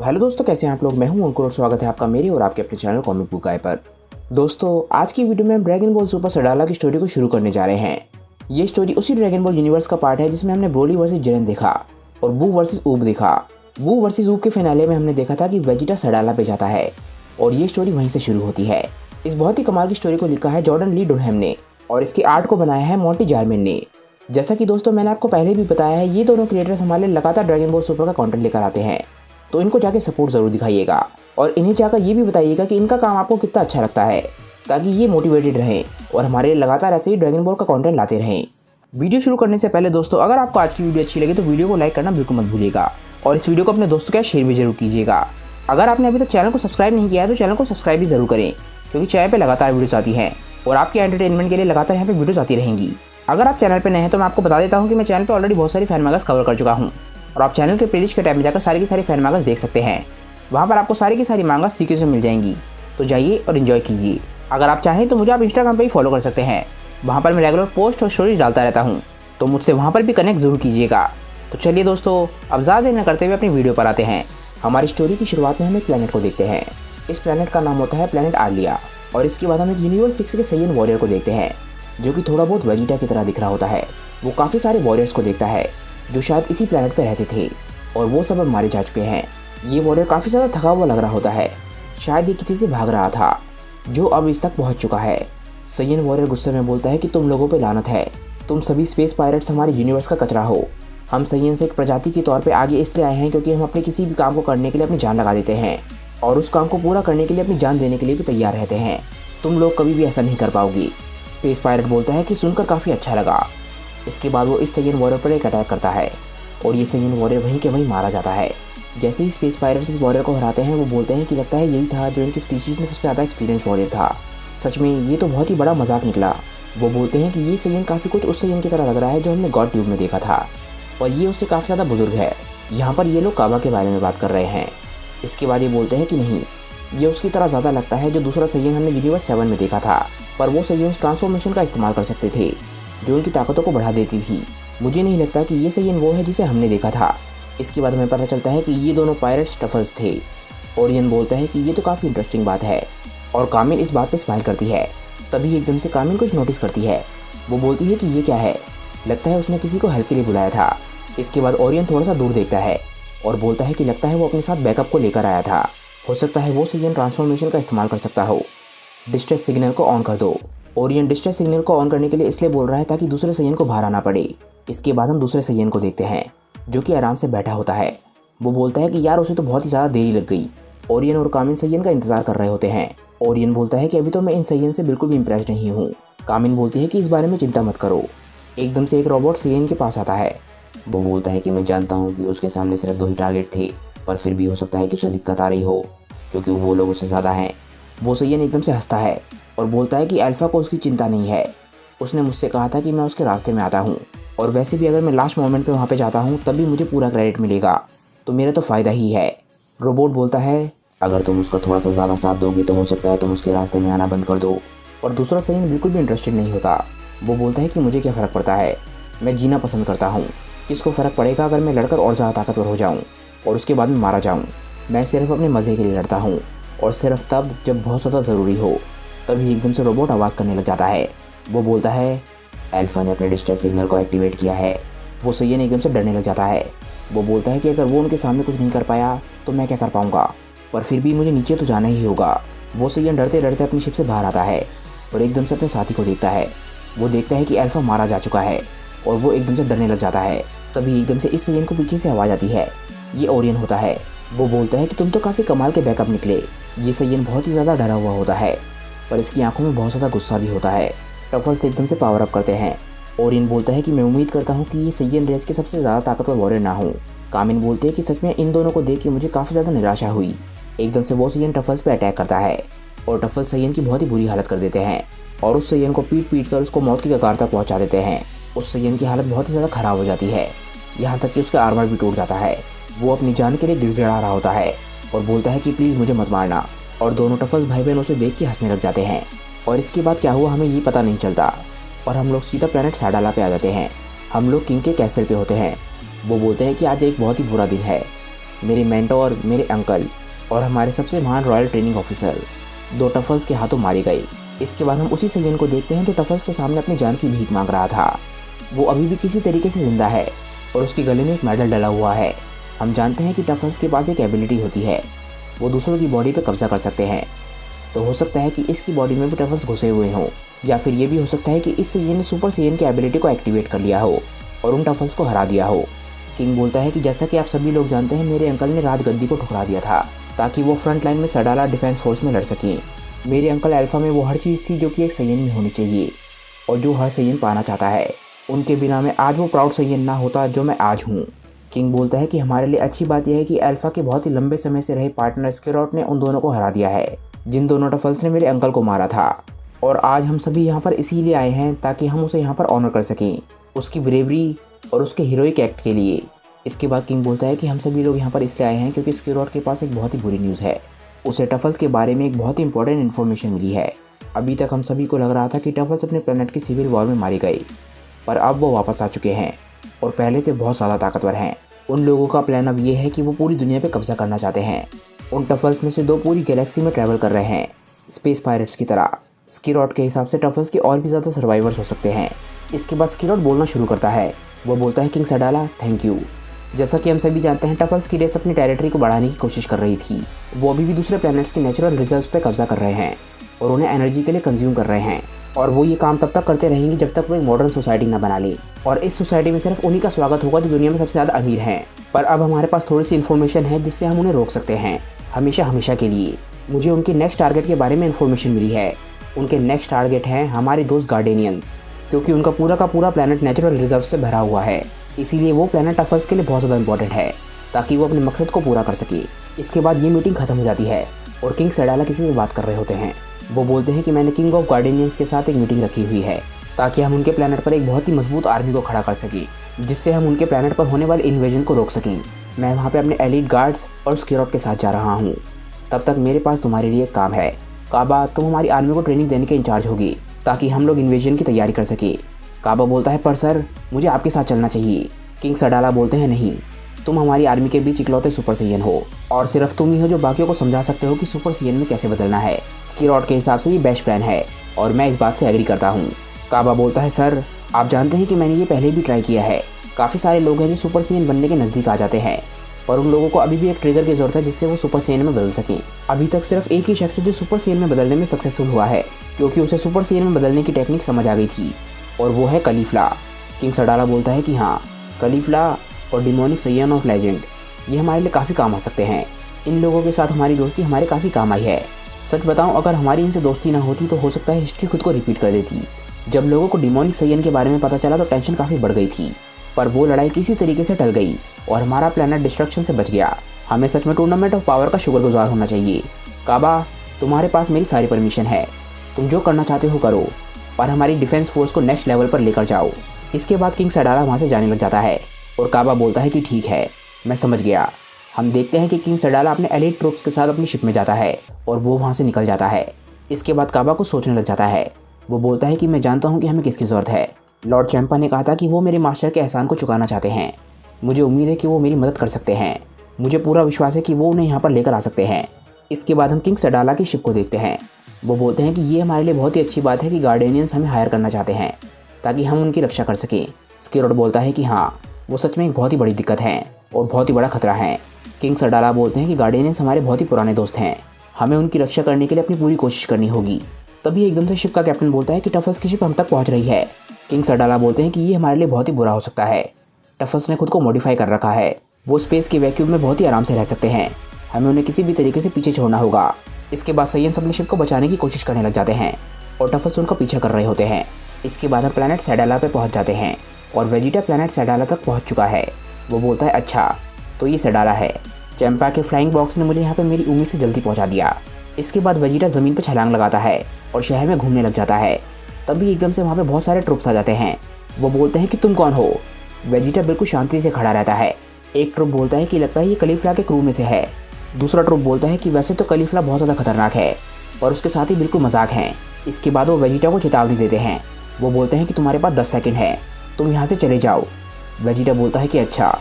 Hello दोस्तों, कैसे हैं आप लोग। मैं हूं अंकुर और स्वागत है आपका मेरे और आपके अपने चैनल कॉमिक बुक गाय पर। दोस्तों, आज की वीडियो में हम ड्रैगन बॉल सुपर सडाला की स्टोरी को शुरू करने जा रहे हैं। ये स्टोरी उसी ड्रैगन बॉल यूनिवर्स का पार्ट है जिसमें हमने ब्रोली वर्सेस जिरेन देखा और बू वर्सेस ऊब देखा। बू वर्सेस ऊब के फिनाले में हमने देखा था कि वेजिटा सडाला पे जाता है और ये स्टोरी वहीं से शुरू होती है। इस बहुत ही कमाल की स्टोरी को लिखा है जॉर्डन ली डुरहम ने और इसके आर्ट को बनाया है मोंटी जारमिन ने। जैसा कि दोस्तों मैंने आपको पहले भी बताया है, ये दोनों क्रिएटर्स हमारे लिए लगातार ड्रैगन बॉल सुपर का कंटेंट लेकर आते हैं, तो इनको जाके सपोर्ट ज़रूर दिखाइएगा और इन्हें जाकर ये भी बताइएगा कि इनका काम आपको कितना अच्छा लगता है, ताकि ये मोटिवेटेड रहें और हमारे लगातार ऐसे ही ड्रैगन बॉल का कंटेंट लाते रहें। वीडियो शुरू करने से पहले दोस्तों, अगर आपको आज की वीडियो अच्छी लगी तो वीडियो को लाइक करना बिल्कुल मत भूलिएगा और इस वीडियो को अपने दोस्तों के साथ शेयर भी जरूर कीजिएगा। अगर आपने अभी तक चैनल को सब्सक्राइब नहीं किया है तो चैनल को सब्सक्राइब भी जरूर करें, क्योंकि चैनल पर लगातार वीडियोस आती हैं और आपके एंटरटेनमेंट के लिए लगातार यहाँ पे वीडियोस आती रहेंगी। अगर आप चैनल पर नए हैं तो मैं आपको बता देता हूँ कि मैं चैनल पर ऑलरेडी बहुत सारी फैन मैगज़ कवर कर चुका हूँ और आप चैनल के प्लेलिस्ट के टैब में जाकर सारी की सारी फैन मैगज़ देख सकते हैं। वहाँ पर आपको सारी की सारी मांगा सीखे से मिल जाएंगी, तो जाइए और इन्जॉय कीजिए। अगर आप चाहें तो मुझे आप इंस्टाग्राम पर ही फॉलो कर सकते हैं, वहाँ पर मैं रेगुलर पोस्ट और स्टोरीज डालता रहता हूँ, तो मुझसे वहाँ पर भी कनेक्ट जरूर कीजिएगा। तो चलिए दोस्तों, अब ज़्यादा देर न करते हुए अपनी वीडियो पर आते हैं। हमारी स्टोरी की शुरुआत में हम एक प्लैनेट को देखते हैं। इस प्लैनेट का नाम होता है प्लैनेट आर्लिया और इसके बाद हम एक यूनिवर्स 6 के सैयन वॉरियर को देखते हैं, जो कि थोड़ा बहुत वेजिटा की तरह दिख रहा होता है। वो काफ़ी सारे वॉरियर्स को देखता है जो शायद इसी प्लैनेट पर रहते थे और वो सब अब मारे जा चुके हैं। ये वॉरियर काफ़ी ज़्यादा थका हुआ लग रहा होता है, शायद ये किसी से भाग रहा था जो अब इस तक पहुंच चुका है। सैयन वॉरियर गुस्से में बोलता है कि तुम लोगों पे लानत है, तुम सभी स्पेस पायरेट्स हमारे यूनिवर्स का कचरा हो। हम सैयन से एक प्रजाति के तौर पे आगे इसलिए आए हैं क्योंकि हम अपने किसी भी काम को करने के लिए अपनी जान लगा देते हैं और उस काम को पूरा करने के लिए अपनी जान देने के लिए भी तैयार रहते हैं। तुम लोग कभी भी ऐसा नहीं कर पाओगी। स्पेस पायरेट बोलता है कि सुनकर काफ़ी अच्छा लगा। इसके बाद वो इस सैयन वॉरियर पर एक अटैक करता है और ये सैयन वॉरियर वहीं के वहीं मारा जाता है। जैसे ही स्पेस पायरेट्स इस वॉरियर को हराते हैं, वो बोलते हैं कि लगता है यही था जो इनकी स्पीशीज़ में सबसे ज़्यादा एक्सपीरियंस वॉरियर था। सच में ये तो बहुत ही बड़ा मजाक निकला। वो बोलते हैं कि ये सैयन काफ़ी कुछ उस सैयन की तरह लग रहा है जो हमने गॉड ट्यूब में देखा था और ये उससे काफ़ी ज़्यादा बुजुर्ग है। यहाँ पर ये लोग काबा के बारे में बात कर रहे हैं। इसके बाद ये बोलते हैं कि नहीं, ये उसकी तरह ज़्यादा लगता है जो दूसरा सैयन हमने यूनिवर्स 7 में देखा था, पर वो सैयन ट्रांसफॉर्मेशन का इस्तेमाल कर सकते थे जो उनकी ताकतों को बढ़ा देती थी। मुझे नहीं लगता कि ये सैयन वो है जिसे हमने देखा था। इसके बाद हमें पता चलता है कि ये दोनों पायरेट्स टफल्स थे। ओरियन बोलता है कि ये तो काफ़ी इंटरेस्टिंग बात है और कामिल इस बात पे स्माइल करती है। तभी एकदम से कामिल कुछ नोटिस करती है। वो बोलती है कि ये क्या है, लगता है उसने किसी को हेल्प के लिए बुलाया था। इसके बाद ओरियन थोड़ा सा दूर देखता है और बोलता है कि लगता है वो अपने साथ बैकअप को लेकर आया था। हो सकता है वो सैयन ट्रांसफॉर्मेशन का इस्तेमाल कर सकता हो। डिस्ट्रेस सिग्नल को ऑन कर दो। ओरियन डिस्ट्रेस सिग्नल को ऑन करने के लिए इसलिए बोल रहा है ताकि दूसरे सैयन को बाहर आना पड़े। इसके बाद हम दूसरे सैयन को देखते हैं जो कि आराम से बैठा होता है। वो बोलता है कि यार उसे तो बहुत ही ज़्यादा देरी लग गई। ओरियन और कामिन सैयन का इंतजार कर रहे होते हैं। ओरियन बोलता है कि अभी तो मैं इन सैयन से बिल्कुल भी इम्प्रेस नहीं हूँ। कामिन बोलती है कि इस बारे में चिंता मत करो। एकदम से एक रोबोट सैयन के पास आता है। वो बोलता है कि मैं जानता हूँ कि उसके सामने सिर्फ 2 ही टारगेट थे, पर फिर भी हो सकता है कि उसे दिक्कत आ रही हो क्योंकि वो लोग उससे ज़्यादा हैं। वो सैयन एकदम से हंसता है और बोलता है कि अल्फा को उसकी चिंता नहीं है। उसने मुझसे कहा था कि मैं उसके रास्ते में आता हूँ और वैसे भी अगर मैं लास्ट मोमेंट पे वहाँ पे जाता हूँ तभी मुझे पूरा क्रेडिट मिलेगा, तो मेरा तो फ़ायदा ही है। रोबोट बोलता है अगर तुम उसका थोड़ा सा ज़्यादा साथ दोगे तो हो सकता है तुम उसके रास्ते में आना बंद कर दो। और दूसरा सैयन बिल्कुल भी इंटरेस्टेड नहीं होता। वो बोलता है कि मुझे क्या फ़र्क पड़ता है, मैं जीना पसंद करता हूँ। किसको फ़र्क पड़ेगा अगर मैं लड़कर और ज़्यादा ताकतवर हो जाऊँ और उसके बाद में मारा जाऊँ। मैं सिर्फ अपने मज़े के लिए लड़ता हूँ और सिर्फ तब जब बहुत ज़्यादा ज़रूरी हो। तभी एकदम से रोबोट आवाज़ करने लग जाता है। वो बोलता है अल्फा ने अपने डिस्ट्रेस सिग्नल को एक्टिवेट किया है। वो सैयन एकदम से डरने लग जाता है। वो बोलता है कि अगर वो उनके सामने कुछ नहीं कर पाया तो मैं क्या कर पाऊँगा, पर फिर भी मुझे नीचे तो जाना ही होगा। वो सैयन डरते डरते अपनी शिप से बाहर आता है और एकदम से अपने साथी को देखता है। वो देखता है कि अल्फा मारा जा चुका है और वो एकदम से डरने लग जाता है। तभी एकदम से इस सैयन को पीछे से आवाज़ आती है। ये ओरियन होता है। वो बोलता है कि तुम तो काफ़ी कमाल के बैकअप निकले। ये सैयन बहुत ही ज़्यादा डरा हुआ होता है, पर इसकी आंखों में बहुत ज़्यादा गुस्सा भी होता है। टफल्स एकदम से पावर अप करते हैं। ओरियन बोलता है कि मैं उम्मीद करता हूँ कि ये सैयन रेस के सबसे ज़्यादा ताकतवर वॉरियर ना हो। कामिन बोलते हैं कि सच में इन दोनों को देख के मुझे काफ़ी ज़्यादा निराशा हुई। एकदम से वो सैयन टफल्स पे अटैक करता है और टफल्स सैयन की बहुत ही बुरी हालत कर देते हैं और उस सैयन को पीट कर उसको मौत की कगार तक पहुँचा देते हैं। उस सैयन की हालत बहुत ही ज़्यादा ख़राब हो जाती है, यहाँ तक कि उसका आर्मर भी टूट जाता है। वो अपनी जान के लिए गिड़गिड़ा रहा होता है और बोलता है कि प्लीज़ मुझे मत मारना। और दोनों टफल्स भाई बहन उसे देख के हंसने लग जाते हैं और इसके बाद क्या हुआ हमें ये पता नहीं चलता और हम लोग सीधा प्लैनेट सडाला पे आ जाते हैं। हम लोग किंग के कैसल पे होते हैं। वो बोलते हैं कि आज एक बहुत ही बुरा दिन है। मेरे मेंटोर, मेरे अंकल और हमारे सबसे महान रॉयल ट्रेनिंग ऑफिसर 2 टफल्स के हाथों मारे गए। इसके बाद हम उसी सैयन को देखते हैं जो टफल्स के सामने अपनी जान की भीख मांग रहा था। वो अभी भी किसी तरीके से जिंदा है और उसके गले में एक मेडल डला हुआ है। हम जानते हैं कि टफल्स के पास एक एबिलिटी होती है, वो दूसरों की बॉडी पर कब्जा कर सकते हैं। तो हो सकता है कि इसकी बॉडी में भी टफल्स घुसे हुए हों, या फिर ये भी हो सकता है कि इस सैयन ने सुपर सैयन की एबिलिटी को एक्टिवेट कर लिया हो और उन टफल्स को हरा दिया हो। किंग बोलता है कि जैसा कि आप सभी लोग जानते हैं, मेरे अंकल ने राजगद्दी को ठुकरा दिया था ताकि वो फ्रंट लाइन में सडाला डिफेंस फोर्स में लड़ सकें। मेरे अंकल अल्फा में वो हर चीज़ थी जो कि एक सैयन में होनी चाहिए और जो हर सैयन पाना चाहता है। उनके बिना मैं आज वो प्राउड सैयन ना होता जो मैं आज हूँ। किंग बोलता है कि हमारे लिए अच्छी बात यह है कि अल्फा के बहुत ही लंबे समय से रहे पार्टनर स्केरॉट ने उन दोनों को हरा दिया है, जिन दोनों टफल्स ने मेरे अंकल को मारा था। और आज हम सभी यहाँ पर इसीलिए आए हैं ताकि हम उसे यहाँ पर ऑनर कर सकें, उसकी ब्रेवरी और उसके हीरोइक एक्ट के लिए। इसके बाद किंग बोलता है कि हम सभी लोग यहाँ पर इसलिए आए हैं क्योंकि स्केरॉट के पास एक बहुत ही बुरी न्यूज़ है। उसे टफल्स के बारे में एक बहुत ही इंपॉर्टेंट इन्फॉर्मेशन मिली है। अभी तक हम सभी को लग रहा था कि टफल्स अपने प्लेनेट की सिविल वॉर में मारे गए, पर अब वो वापस आ चुके हैं और पहले से बहुत ज़्यादा ताकतवर हैं। उन लोगों का प्लान अब ये है कि वो पूरी दुनिया पे कब्जा करना चाहते हैं। उन टफल्स में से 2 पूरी गैलेक्सी में ट्रैवल कर रहे हैं, स्पेस पायरेट्स की तरह। स्केरॉट के हिसाब से टफल्स के और भी ज़्यादा सर्वाइवर्स हो सकते हैं। इसके बाद स्केरॉट बोलना शुरू करता है। वो बोलता है, किंग सडाला, थैंक यू। जैसा कि हम सभी जानते हैं, टफल्स की रेस अपनी टेरिटरी को बढ़ाने की कोशिश कर रही थी। वो अभी भी दूसरे प्लैनेट्स के नेचुरल रिजर्व्स पे कब्जा कर रहे हैं और उन्हें एनर्जी के लिए कंज्यूम कर रहे हैं। और वो ये काम तब तक करते रहेंगे जब तक वो एक मॉडर्न सोसाइटी ना बना ले। और इस सोसाइटी में सिर्फ उन्हीं का स्वागत होगा जो दुनिया में सबसे ज़्यादा अमीर हैं। पर अब हमारे पास थोड़ी सी इन्फॉर्मेशन है जिससे हम उन्हें रोक सकते हैं, हमेशा हमेशा के लिए। मुझे उनके नेक्स्ट टारगेट के बारे में इन्फॉर्मेशन मिली है। उनके नेक्स्ट टारगेट हैं हमारे दोस्त गार्डेनियंस, क्योंकि उनका पूरा का पूरा प्लैनेट नेचुरल रिजर्व से भरा हुआ है। इसीलिए वो प्लैनेट टफल्स के लिए बहुत ज़्यादा इंपॉर्टेंट है ताकि वो अपने मकसद को पूरा कर सके। इसके बाद ये मीटिंग खत्म हो जाती है और किंग सडाला किसी से बात कर रहे होते हैं। वो बोलते हैं कि मैंने किंग ऑफ गार्डेनियंस के साथ एक मीटिंग रखी हुई है ताकि हम उनके प्लैनेट पर एक बहुत ही मजबूत आर्मी को खड़ा कर सकें, जिससे हम उनके प्लैनेट पर होने वाले इन्वेजन को रोक सकें। मैं वहाँ पे अपने एलीट गार्ड्स और स्केरॉट के साथ जा रहा हूँ। तब तक मेरे पास तुम्हारे लिए एक काम है। काबा, तुम हमारी आर्मी को ट्रेनिंग देने के इंचार्ज होगी ताकि हम लोग इन्वेजन की तैयारी कर सकें। काबा बोलता है, पर सर मुझे आपके साथ चलना चाहिए। किंग सडाला बोलते हैं, नहीं, तुम हमारी आर्मी के बीच इकलौते सुपर सैयन हो और सिर्फ तुम ही हो जो बाकियों को समझा सकते हो कि सुपर सैयन में कैसे बदलना है। स्केरॉट के हिसाब से ये बेस्ट प्लान है और मैं इस बात से एग्री करता हूँ। काबा बोलता है, सर आप जानते हैं कि मैंने ये पहले भी ट्राई किया है। काफ़ी सारे लोग हैं जो सुपर सैयन बनने के नज़दीक आ जाते हैं, पर उन लोगों को अभी भी एक ट्रिगर की ज़रूरत है जिससे वो सुपर सैयन में बदल सकें। अभी तक सिर्फ एक ही शख्स है जो सुपर सैयन में बदलने में सक्सेसफुल हुआ है, क्योंकि उसे सुपर सैयन में बदलने की टेक्निक समझ आ गई थी, और वो है कलीफला। किंग सडाला बोलता है कि हाँ, कलीफला और डिमोनिक सैयन ऑफ लेजेंड ये हमारे लिए काफ़ी काम आ सकते हैं। इन लोगों के साथ हमारी दोस्ती हमारे काफ़ी काम आई है। सच बताऊं, अगर हमारी इनसे दोस्ती ना होती तो हो सकता है हिस्ट्री खुद को रिपीट कर देती। जब लोगों को डिमोनिक सैयन के बारे में पता चला तो टेंशन काफ़ी बढ़ गई थी, पर वो लड़ाई किसी तरीके से टल गई और हमारा प्लैनेट डिस्ट्रक्शन से बच गया। हमें सच में टूर्नामेंट ऑफ पावर का शुक्रगुजार होना चाहिए। काबा, तुम्हारे पास मेरी सारी परमिशन है, तुम जो करना चाहते हो करो, पर हमारी डिफेंस फोर्स को नेक्स्ट लेवल पर लेकर जाओ। इसके बाद किंग सडाला वहाँ से जाने लग जाता है और काबा बोलता है कि ठीक है, मैं समझ गया। हम देखते हैं कि किंग सडाला अपने एलीट ट्रूप्स के साथ अपनी शिप में जाता है और वो वहाँ से निकल जाता है। इसके बाद काबा को सोचने लग जाता है। वो बोलता है कि मैं जानता हूँ कि हमें किसकी ज़रूरत है। लॉर्ड चैंपा ने कहा था कि वो मेरे मास्टर के एहसान को चुकाना चाहते हैं। मुझे उम्मीद है कि वो मेरी मदद कर सकते हैं। मुझे पूरा विश्वास है कि वो उन्हें यहाँ पर लेकर आ सकते हैं। इसके बाद हम किंग सडाला की शिप को देखते हैं। वो बोलते हैं कि ये हमारे लिए बहुत ही अच्छी बात है कि गार्डेनियंस हमें हायर करना चाहते हैं ताकि हम उनकी रक्षा कर सकें। स्केरॉट बोलता है कि हाँ, वो सच में एक बहुत ही बड़ी दिक्कत है और बहुत ही बड़ा खतरा है। किंग सडाला बोलते हैं कि गार्डेनियंस हमारे बहुत ही पुराने दोस्त हैं, हमें उनकी रक्षा करने के लिए अपनी पूरी कोशिश करनी होगी। तभी एकदम से शिप का कैप्टन बोलता है कि टफल्स की शिप हम तक पहुंच रही है। किंग सडाला बोलते हैं कि ये हमारे लिए बहुत ही बुरा हो सकता है। टफल्स ने खुद को मॉडिफाई कर रखा है, वो स्पेस के वैक्यूम में बहुत ही आराम से रह सकते हैं, हमें उन्हें किसी भी तरीके से पीछे छोड़ना होगा। इसके बाद सैयन्स अपनी शिप को बचाने की कोशिश करने लग जाते हैं और टफल्स उनका पीछा कर रहे होते हैं। इसके बाद हम प्लैनेट सडाला पे पहुंच जाते हैं और वेजिटा प्लैनेट सडाला तक पहुंच चुका है। वो बोलता है, अच्छा तो ये सडाला है। चैंपा के फ्लाइंग बॉक्स ने मुझे यहाँ पे मेरी उम्मीद से जल्दी पहुँचा दिया। इसके बाद वेजिटा ज़मीन पर छलांग लगाता है और शहर में घूमने लग जाता है। तभी एकदम से वहाँ पे बहुत सारे ट्रुप्स आ जाते हैं। वो बोलते हैं कि तुम कौन हो। वेजिटा बिल्कुल शांति से खड़ा रहता है। एक ट्रुप बोलता है कि लगता है ये कलीफला के क्रू में से है। दूसरा ट्रुप बोलता है कि वैसे तो कलीफला बहुत ज़्यादा खतरनाक है और उसके साथ ही बिल्कुल मजाक हैं। इसके बाद वो वेजिटा को चेतावनी देते हैं। वो बोलते हैं कि तुम्हारे पास 10 सेकंड है, तुम यहाँ से चले जाओ। वेजिटा बोलता है कि अच्छा,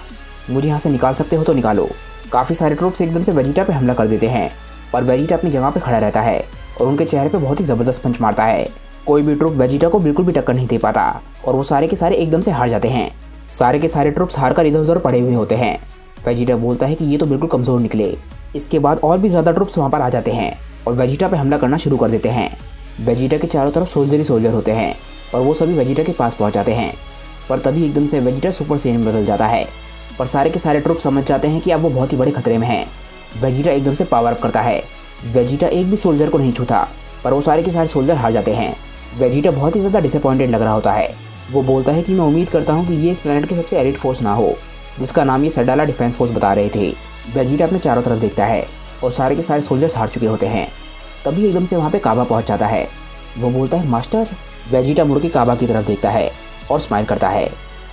मुझे यहाँ से निकाल सकते हो तो निकालो। काफ़ी सारे ट्रूप्स एकदम से वेजिटा पे हमला कर देते हैं, पर वेजिटा अपनी जगह पे खड़ा रहता है और उनके चेहरे पे बहुत ही ज़बरदस्त पंच मारता है। कोई भी ट्रूप वेजिटा को बिल्कुल भी टक्कर नहीं दे पाता और वो सारे के सारे एकदम से हार जाते हैं। सारे के सारे ट्रूप्स हार कर इधर उधर पड़े हुए होते हैं। वेजिटा बोलता है कि ये तो बिल्कुल कमज़ोर निकले। इसके बाद और भी ज़्यादा ट्रूप्स वहाँ पर आ जाते हैं और वेजिटा पे हमला करना शुरू कर देते हैं। वेजिटा के चारों तरफ सोल्जर ही सोल्जर होते हैं और वो सभी वेजिटा के पास पहुँच जाते हैं, पर तभी एकदम से वेजिटा सुपर सेन में बदल जाता है। पर सारे के सारे ट्रूप समझ जाते हैं कि अब वो बहुत ही बड़े खतरे में हैं। वेजिटा एकदम से पावर अप करता है। वेजिटा एक भी सोल्जर को नहीं छूता, पर वो सारे के सारे सोल्जर हार जाते हैं। वेजिटा बहुत ही ज़्यादा डिसअपॉइंटेड लग रहा होता है। वो बोलता है कि मैं उम्मीद करता हूँ कि ये इस प्लेनेट की सबसे एलिट फोर्स ना हो, जिसका नाम ये सडाला डिफेंस फोर्स बता रहे थे। वेजिटा अपने चारों तरफ देखता है और सारे के सारे सोल्जर्स हार चुके होते हैं। तभी एकदम से वहाँ पे काबा पहुँच जाता है। वो बोलता है मास्टर। वेजिटा मुड़ के काबा की तरफ देखता है और स्माइल करता है।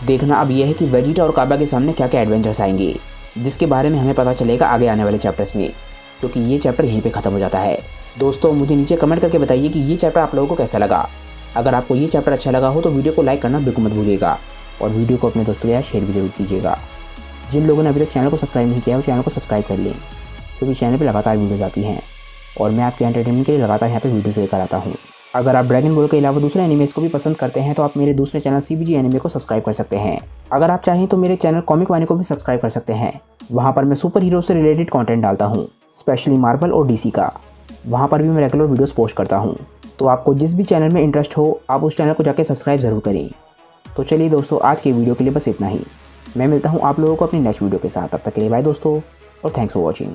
देखना अब यह है कि वेजिटा और काबा के सामने क्या क्या एडवेंचर्स आएंगे, जिसके बारे में हमें पता चलेगा आगे आने वाले चैप्टर्स में, क्योंकि ये चैप्टर यहीं पे ख़त्म हो जाता है। दोस्तों मुझे नीचे कमेंट करके बताइए कि ये चैप्टर आप लोगों को कैसा लगा। अगर आपको ये चैप्टर अच्छा लगा हो तो वीडियो को लाइक करना बिल्कुल मत भूलिएगा और वीडियो को अपने दोस्तों के साथ शेयर भी जरूर कीजिएगा। जिन लोगों ने अभी तक चैनल को सब्सक्राइब नहीं किया है वो चैनल को सब्सक्राइब कर लें, क्योंकि चैनल पर लगातार वीडियोज़ आती हैं और मैं आपके एंटरटेनमेंट के लिए लगातार यहाँ पर वीडियोज़ लेकर आता हूँ। अगर आप ड्रैगन बॉल के अलावा दूसरे एनिमेस को भी पसंद करते हैं तो आप मेरे दूसरे चैनल CBG एनिमे को सब्सक्राइब कर सकते हैं। अगर आप चाहें तो मेरे चैनल कॉमिक वानी को भी सब्सक्राइब कर सकते हैं। वहाँ पर मैं सुपर हीरो से रिलेटेड कंटेंट डालता हूँ, स्पेशली मार्वल और DC का। वहाँ पर भी मैं रेगुलर वीडियोस पोस्ट करता हूँ, तो आपको जिस भी चैनल में इंटरेस्ट हो आप उस चैनल को जाकर सब्सक्राइब ज़रूर करें। तो चलिए दोस्तों, आज की वीडियो के लिए बस इतना ही। मैं मिलता हूँ आप लोगों को अपनी नेक्स्ट वीडियो के साथ। तब तक के लिए बाय दोस्तों और थैंक्स फॉर वॉचिंग।